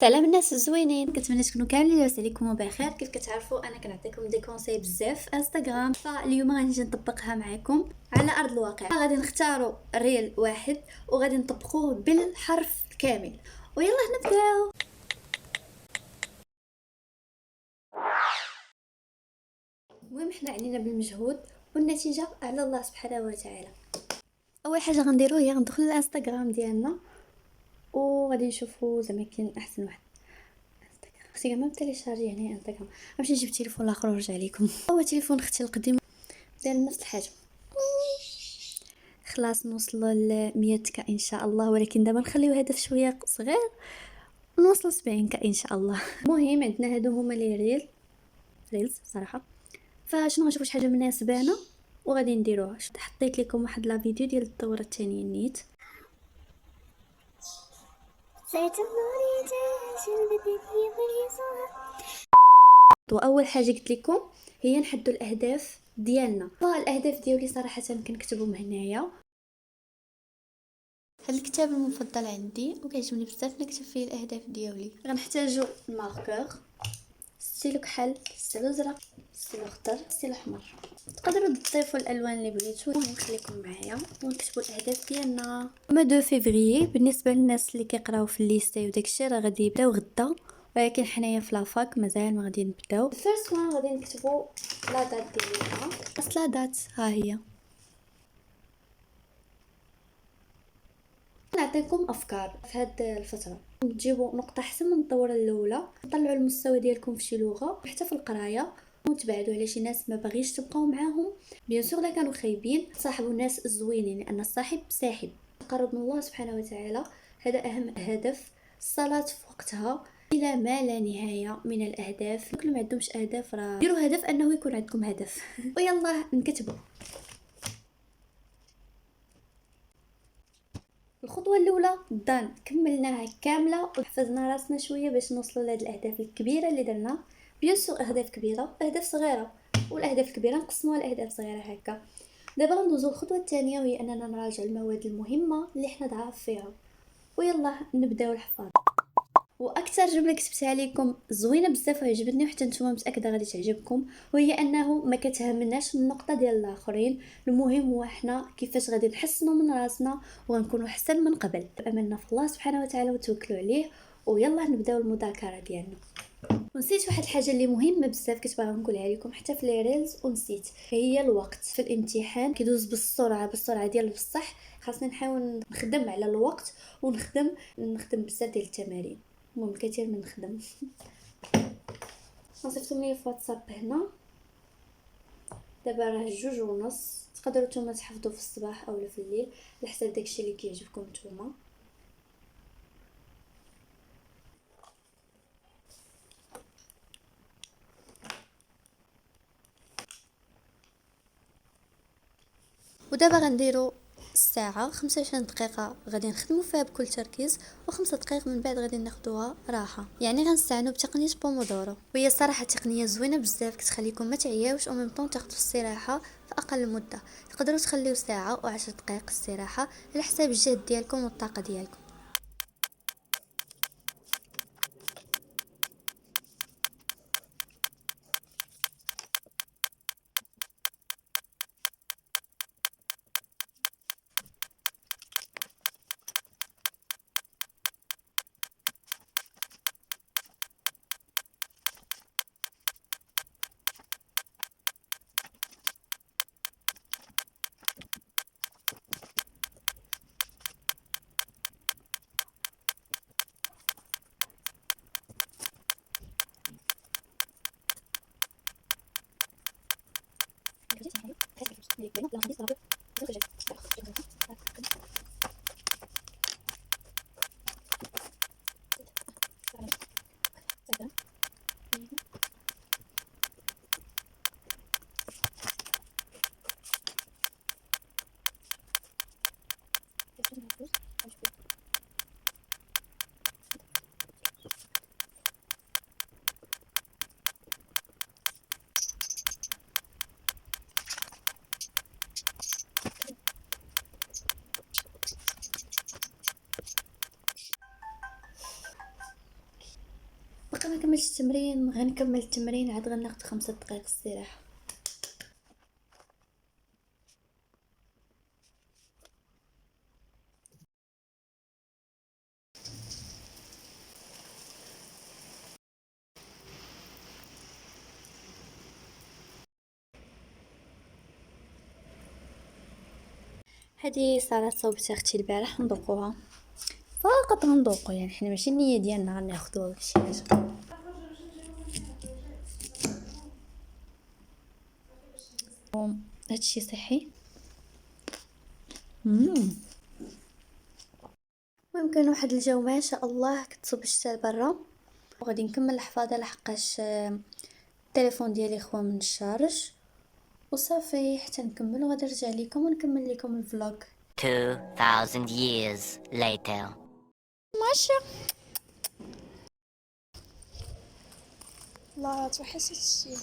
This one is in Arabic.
سلام الناس الزوينين، كنتمنى تكونوا كاملين لاباس عليكم وبخير. كيف كتعرفوا انا كنعطيكم دي كونساي بزاف في انستغرام، فاليوم غنجي نطبقها معكم على ارض الواقع. غادي نختاروا ريل واحد وغادي نطبقوه بالحرف كامل، ويلا نبداو. المهم حنا علينا بالمجهود والنتيجه على الله سبحانه وتعالى. اول حاجه غنديرو هي غندخلوا للانستغرام ديالنا وغادي نشوفوا زعما كاين احسن واحد. اختي كاع ما تيليشارجي هنا انستغرام. غنمشي نجيب تليفون اخر ونرجع لكم. هو تليفون اختي القديم داير نفس الحاجه. خلاص نوصلوا ل 100 ك ان شاء الله، ولكن دابا نخليو هدف شويه صغير ونوصل 70 ك ان شاء الله. المهم عندنا هادو هما لي ريلز صراحه، فشنو غنشوفوا شي حاجه مناسبانا وغادي نديروها. حطيت لكم واحد لا فيديو ديال الدوره الثانيه نيت. واول حاجه قلت لكم هي نحدوا الاهداف ديالنا. الاهداف ديالي صراحه كنكتبهم هنايا. هذا الكتاب المفضل عندي وكيعجبني بزاف نكتب فيه الاهداف ديالي. غنحتاجو الماركور، ستيلو كحل، ستيلو زرق، ستيلو اخضر، ستيلو احمر. تقدروا تضيفوا الالوان اللي بغيتو. نخليكم معايا ونكتبوا الاهداف ديالنا. 2 فيفري بالنسبه للناس اللي كيقراو في الليستي وداكشي راه غادي يبداو غدا، ولكن حنايا في لافاك مازال ما غادي نبداو. فيرست وان غادي نكتبوا لا دات ديالنا. اصل لا دات ها هي. نعطيكم افكار في هذه الفتره. تجيبوا نقطه احسن من الدوره الاولى، طلعوا المستوى ديالكم في شي لغه حتى في القرايه، وتبعدوا على شي ناس ما باغيش تبقاو معاهم. بيان سور لا كانوا خايبين، صاحبوا الناس الزوينين لان الصاحب ساحب. تقرب من الله سبحانه وتعالى، هذا اهم هدف. الصلاه في وقتها الى ما لا نهايه من الاهداف. كل ما عندهمش اهداف راه ديروا هدف انه يكون عندكم هدف. ويلا نكتبوا. الخطوه الاولى دان، كملناها كامله وحفظنا راسنا شويه باش نوصلوا لهاد الاهداف الكبيره اللي درنا. بيان سور اهداف كبيره اهداف صغيره، والاهداف الكبيره نقسموها لاهداف صغيره هكا. دابا غندوزو الخطوه الثانيه وهي اننا نراجع المواد المهمه اللي حنا ضعاف فيها. ويلا نبداو الحفاظ. واكثر جمله كتبتها لكم زوينه بزاف وعجبتني وحتى نتوما متاكده غادي تعجبكم، وهي انه ما كتهمناش النقطه ديال الاخرين، المهم هو حنا كيفاش غادي نحسنوا من راسنا وغنكونوا احسن من قبل. امنا في الله سبحانه وتعالى وتوكلوا عليه، ويلا نبداو المذاكره ديالنا. ونسيت واحد الحاجه اللي مهمه بزاف كنت باغا نقولها لكم حتى في لي ريلز ونسيت، هي الوقت. في الامتحان كيدوز بالسرعه ديال بصح خاصني نحاول نخدم على الوقت ونخدم بزاف ديال التمارين. المهم الكثير من نخدم. صيفطوا لي في واتساب هنا. دابا راه 2:30. تقدروا نتوما تحفظوا في الصباح اولا في الليل على حسب داكشي اللي كيعجبكم نتوما. ودابا غنديروا الساعه 25 دقيقه غادي نخدموا فيها بكل تركيز، و5 دقائق من بعد غادي ناخذوها راحه. يعني غنستعنوا بتقنيه بومودورو، وهي صراحه تقنيه زوينه بزاف كتخليكم ما تعياوش ومن طون تاخذوا استراحه في اقل مده. تقدروا تخليو ساعه و10 دقائق استراحه على حساب الجهد ديالكم والطاقه ديالكم. باقي ما كملتش التمرين، غنكمل التمرين عاد غناخد 5 دقائق استراحه. هذه سلطه صوبت اختي البارح نذوقوها، فقط غنذوقو يعني حنا ماشي النيه ديالنا غناخدو شي حاجه. هادشي صحي. ويمكن واحد الجو ما شاء الله كتصب الشتا برا، وغادي نكمل الحفاظه لحقاش التليفون ديالي خوا من الشارج وصافي حتى نكمل وغادي نرجع لكم ونكمل لكم الفلوق. 2000 years later. ماشي لا توحشتي.